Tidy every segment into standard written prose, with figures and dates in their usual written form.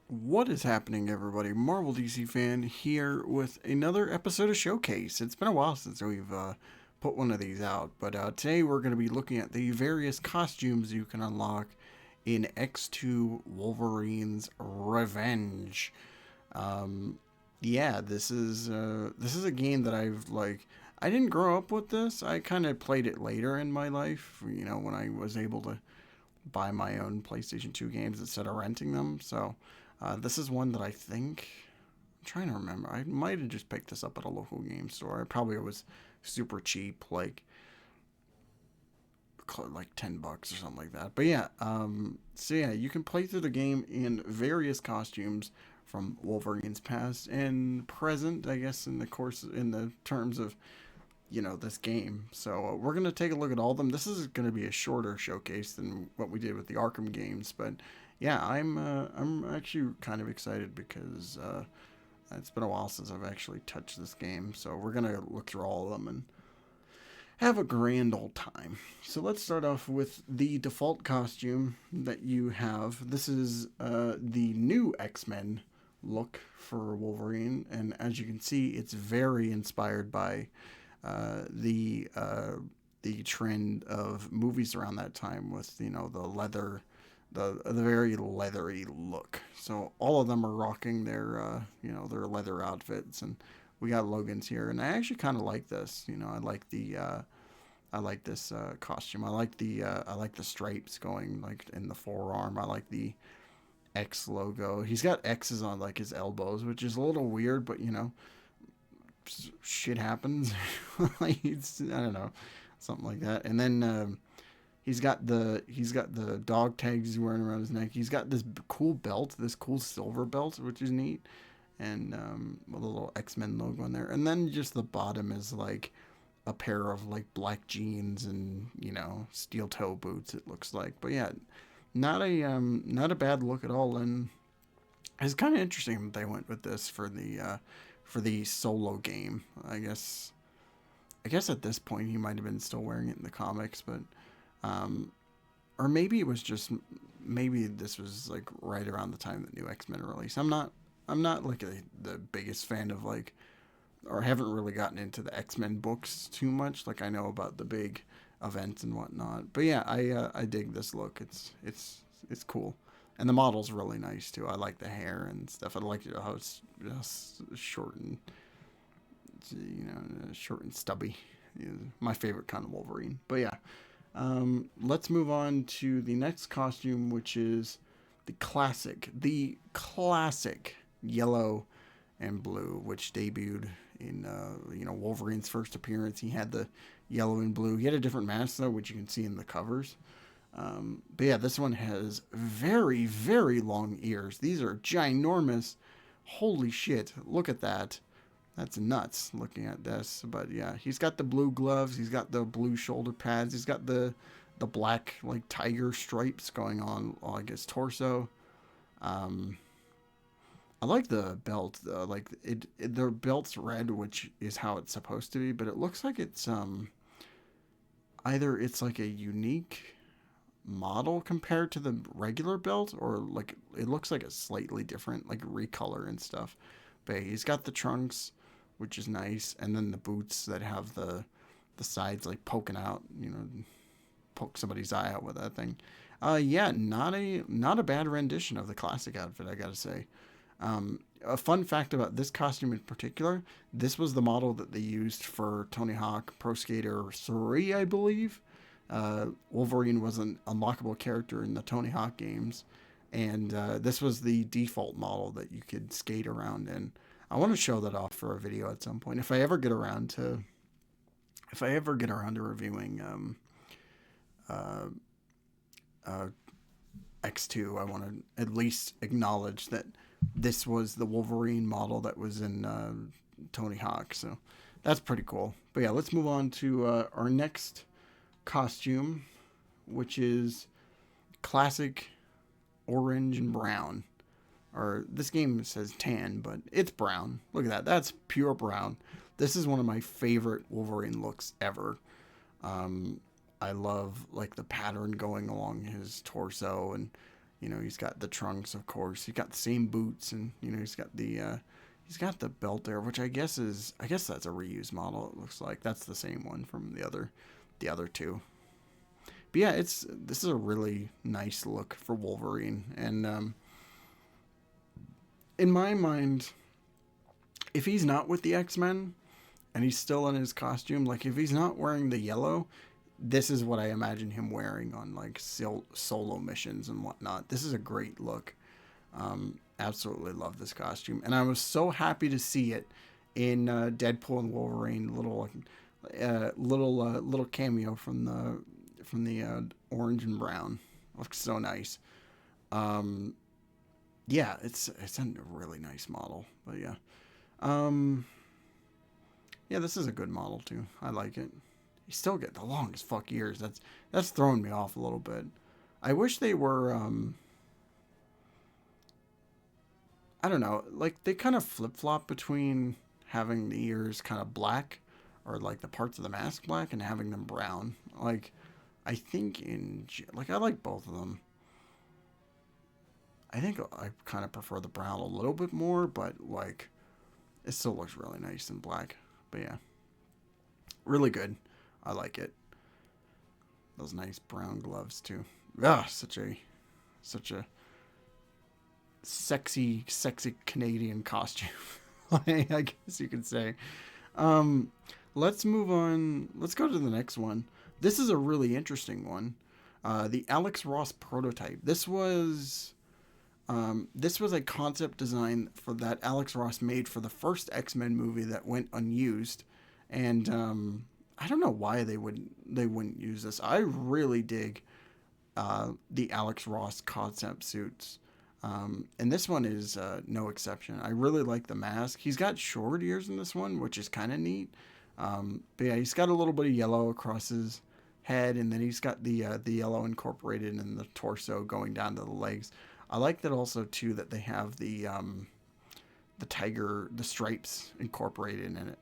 What is happening, everybody? Marvel DC fan here with another episode of Showcase. It's been a while since we've put one of these out, but today we're going to be looking at the various costumes you can unlock in X2 Wolverine's Revenge. Um, yeah, this is a game that I didn't grow up with this. I kind of played it later in my life, when I was able to buy my own PlayStation 2 games instead of renting them. So this is one that I'm trying to remember. I might have just picked this up at a local game store. It probably was super cheap, like $10 or something like that. But yeah, you can play through the game in various costumes from Wolverine's past and present, I guess, in the terms of this game. So we're gonna take a look at all of them. This is gonna be a shorter showcase than what we did with the Arkham games, but yeah, I'm actually kind of excited because it's been a while since I've actually touched this game. So we're gonna look through all of them and have a grand old time. So let's start off with the default costume that you have. This is the new X-Men look for Wolverine, and as you can see, it's very inspired by uh, the uh, the trend of movies around that time with the leather, the very leathery look. So all of them are rocking their leather outfits, and we got Logan's here, and I actually kind of like this. I like this costume. I like the stripes going like in the forearm. I like the X logo. He's got X's on like his elbows, which is a little weird, but shit happens. Like I don't know, something like that. And then he's got the dog tags he's wearing around his neck. He's got this cool belt, this cool silver belt, which is neat, and with a little X-Men logo on there. And then just the bottom is like a pair of like black jeans and steel toe boots. It looks like, but yeah, not a bad look at all. And it's kind of interesting that they went with this for the solo game. I guess at this point he might have been still wearing it in the comics, but um, or maybe it was just maybe this was like right around the time that new X Men released. I'm not like the biggest fan of like or haven't really gotten into the X Men books too much. Like I know about the big events and whatnot, but yeah, I dig this look. It's cool, and the model's really nice too. I like the hair and stuff. I like how it's just short and stubby. My favorite kind of Wolverine. But yeah, let's move on to the next costume, which is the classic yellow and blue, which debuted in Wolverine's first appearance. He had the yellow and blue. He had a different mask though, which you can see in the covers. But yeah, this one has very very long ears. These are ginormous. Holy shit! Look at that. That's nuts looking at this. But yeah, he's got the blue gloves. He's got the blue shoulder pads. He's got the black like tiger stripes going on like his torso. Um, I like the belt. Like the belt's red, which is how it's supposed to be, but it looks like it's either it's like a unique model compared to the regular belt, or like it looks like a slightly different like recolor and stuff. But he's got the trunks, which is nice, and then the boots that have the sides like poking out. Poke somebody's eye out with that thing. Yeah, not a bad rendition of the classic outfit, I gotta say. A fun fact about this costume in particular: this was the model that they used for Tony Hawk Pro Skater 3, I believe. Wolverine was an unlockable character in the Tony Hawk games, and this was the default model that you could skate around in. I want to show that off for a video at some point if I ever get around to reviewing uh, uh, X2. I want to at least acknowledge that this was the Wolverine model that was in Tony Hawk. So that's pretty cool. But yeah, let's move on to our next costume, which is classic orange and brown. Or this game says tan, but it's brown. Look at that. That's pure brown. This is one of my favorite Wolverine looks ever. Um, I love like the pattern going along his torso, and You know, he's got the trunks, of course. He's got the same boots, and you know, he's got the belt there, which I guess that's a reused model. It looks like that's the same one from the other two. But yeah, this is a really nice look for Wolverine, and in my mind, if he's not with the X Men and he's still in his costume, like if he's not wearing the yellow, this is what I imagine him wearing on like solo missions and whatnot. This is a great look. Absolutely love this costume, and I was so happy to see it in Deadpool and Wolverine. Little cameo from the orange and brown. Looks so nice. Um, yeah, it's a really nice model. But yeah, um, yeah, this is a good model too. I like it. You still get the longest fuck ears. That's throwing me off a little bit. I wish they were. I don't know. Like they kind of flip flop between having the ears kind of black, or like the parts of the mask black, and having them brown. Like I think like I like both of them. I think I kind of prefer the brown a little bit more, but like it still looks really nice in black. But yeah, really good. I like it. Those nice brown gloves too. Ah, such a sexy Canadian costume. I guess you could say. Um, let's move on. Let's go to the next one. This is a really interesting one. The Alex Ross prototype. This was a concept design for that Alex Ross made for the first X-Men movie that went unused, and I don't know why they wouldn't use this. I really dig the Alex Ross concept suits. And this one is no exception. I really like the mask. He's got short ears in this one, which is kind of neat. But yeah, he's got a little bit of yellow across his head, and then he's got the yellow incorporated in the torso going down to the legs. I like that also too that they have the stripes incorporated in it.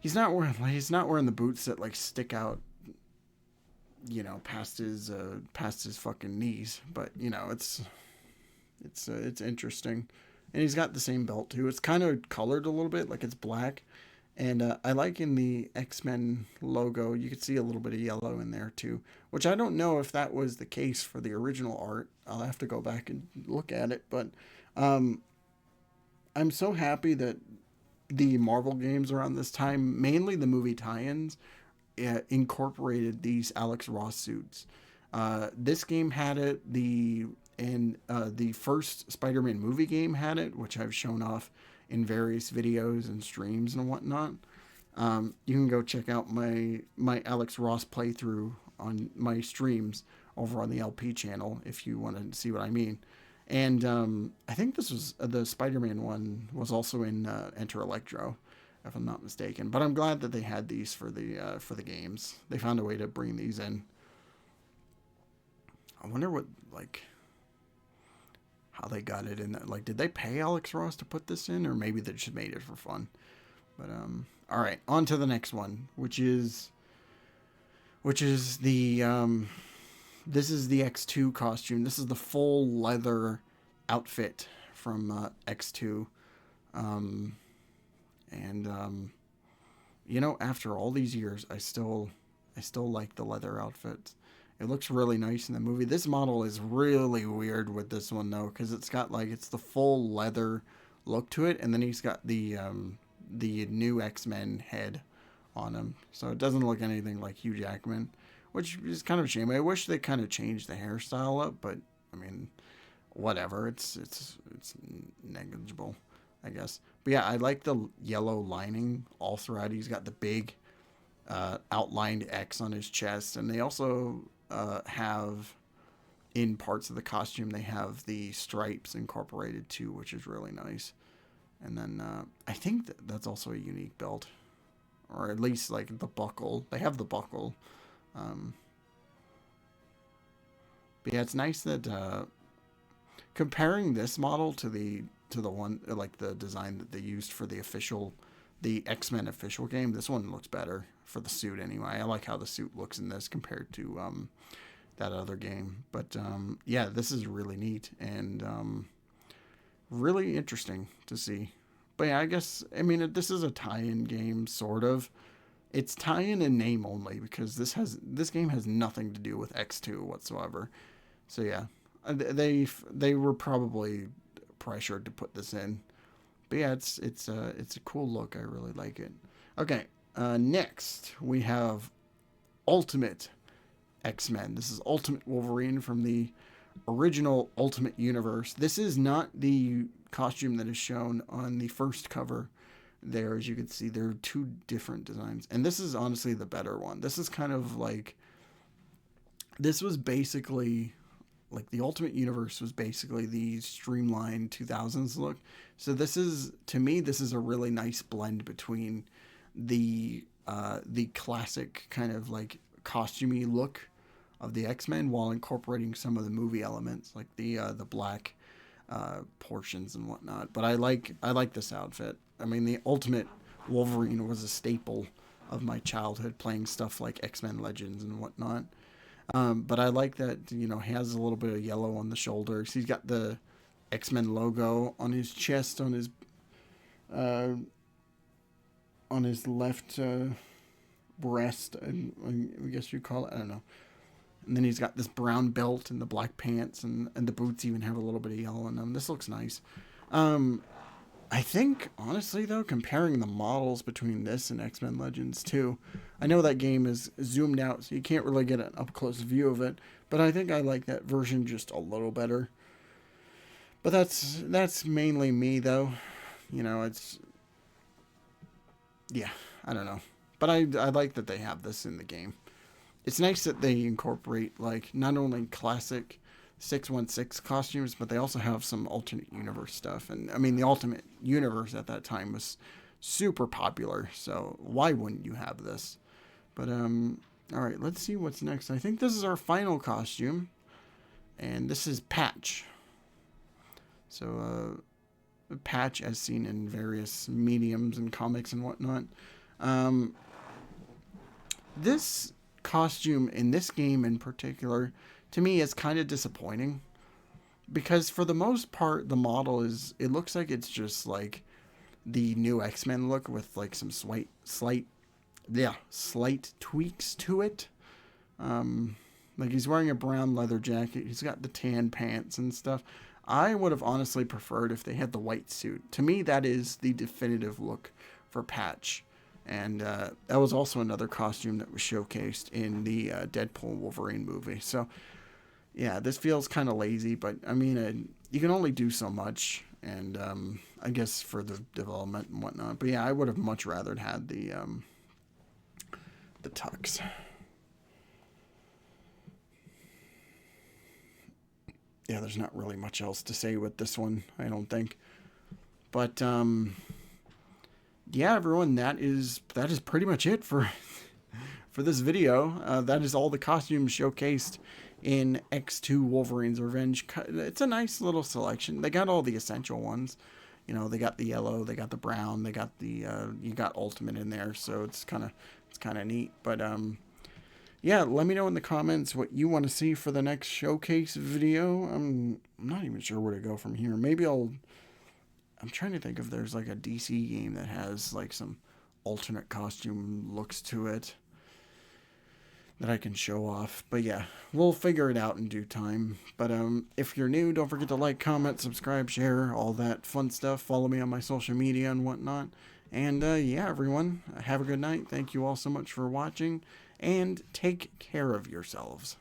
He's not wearing the boots that like stick out, you know, past his fucking knees. But you know, it's interesting, and he's got the same belt too. It's kind of colored a little bit, like it's black, and I like in the X-Men logo you could see a little bit of yellow in there too, which I don't know if that was the case for the original art. I'll have to go back and look at it, but um, I'm so happy that the Marvel games around this time, mainly the movie tie-ins, incorporated these Alex Ross suits. This game had it. The first Spider-Man movie game had it, which I've shown off in various videos and streams and whatnot. You can go check out my Alex Ross playthrough on my streams over on the LP channel if you want to see what I mean. And I think this was the Spider-Man one was also in Enter Electro, if I'm not mistaken. But I'm glad that they had these for the games. They found a way to bring these in. I wonder what like how they got it in. Like, did they pay Alex Ross to put this in, or maybe they just made it for fun? But all right, on to the next one, which is the this is the X2 costume. This is the full leather outfit from X2. Um, and you know, after all these years, I still like the leather outfit. It looks really nice in the movie. This model is really weird with this one though, because it's got like it's the full leather look to it, and then he's got the new X-Men head on him, so it doesn't look anything like Hugh Jackman, which is kind of a shame. I wish they kind of changed the hairstyle up, but I mean, whatever. It's negligible, I guess. But yeah, I like the yellow lining all throughout. He's got the big outlined X on his chest, and they also have in parts of the costume they have the stripes incorporated too, which is really nice. And then I think that's also a unique belt, or at least like the buckle. They have the buckle. But yeah, it's nice that comparing this model to the one like the design that they used for the X-Men official game. This one looks better for the suit anyway. I like how the suit looks in this compared to that other game. But yeah, this is really neat and really interesting to see. But yeah, I guess I mean this is a tie-in game, sort of. It's tie-in in name only because this game has nothing to do with X2 whatsoever. So yeah, they were probably pressured to put this in. But yeah, it's a cool look. I really like it. Okay, next we have Ultimate X-Men. This is Ultimate Wolverine from the original Ultimate Universe. This is not the costume that is shown on the first cover there. As you can see, there are two different designs. And this is honestly the better one. This is kind of like... This was basically... Like, the Ultimate Universe was basically the streamlined 2000s look. So this is... To me, this is a really nice blend between the classic kind of, like, costumey look of the X-Men while incorporating some of the movie elements, like the black portions and whatnot. But I like this outfit. I mean, the Ultimate Wolverine was a staple of my childhood, playing stuff like X-Men Legends and whatnot. But I like that, you know, he has a little bit of yellow on the shoulders. He's got the X-Men logo on his chest, on his left breast, I guess you call it. I don't know. And then he's got this brown belt and the black pants, and the boots even have a little bit of yellow in them. This looks nice. I think, honestly, though, comparing the models between this and X-Men Legends 2, I know that game is zoomed out, so you can't really get an up-close view of it, but I think I like that version just a little better. But that's mainly me, though. You know, it's... Yeah, I don't know. But I like that they have this in the game. It's nice that they incorporate, like, not only classic 616 costumes, but they also have some alternate universe stuff. And, I mean, the Ultimate Universe at that time was super popular, so why wouldn't you have this? But, alright, let's see what's next. I think this is our final costume, and this is Patch. So, Patch, as seen in various mediums and comics and whatnot. This costume in this game in particular, to me, is kind of disappointing, because for the most part the model is, it looks like it's just like the new X-Men look with like some slight tweaks to it. Like, he's wearing a brown leather jacket, he's got the tan pants and stuff. I would have honestly preferred if they had the white suit. To me, that is the definitive look for Patch. And that was also another costume that was showcased in the Deadpool Wolverine movie. So, yeah, this feels kind of lazy, but, I mean, you can only do so much. And I guess for the development and whatnot. But, yeah, I would have much rather had the tux. Yeah, there's not really much else to say with this one, I don't think. But, yeah, everyone, that is pretty much it for this video. That is all the costumes showcased in X2 Wolverine's Revenge. It's a nice little selection. They got all the essential ones. You know, they got the yellow, they got the brown, they got the you got Ultimate in there, so it's kind of neat. But yeah, let me know in the comments what you want to see for the next showcase video. I'm not even sure where to go from here. Maybe I'm trying to think if there's like a DC game that has like some alternate costume looks to it that I can show off. But yeah, we'll figure it out in due time. But if you're new, don't forget to like, comment, subscribe, share, all that fun stuff. Follow me on my social media and whatnot. And yeah, everyone, have a good night. Thank you all so much for watching, and take care of yourselves.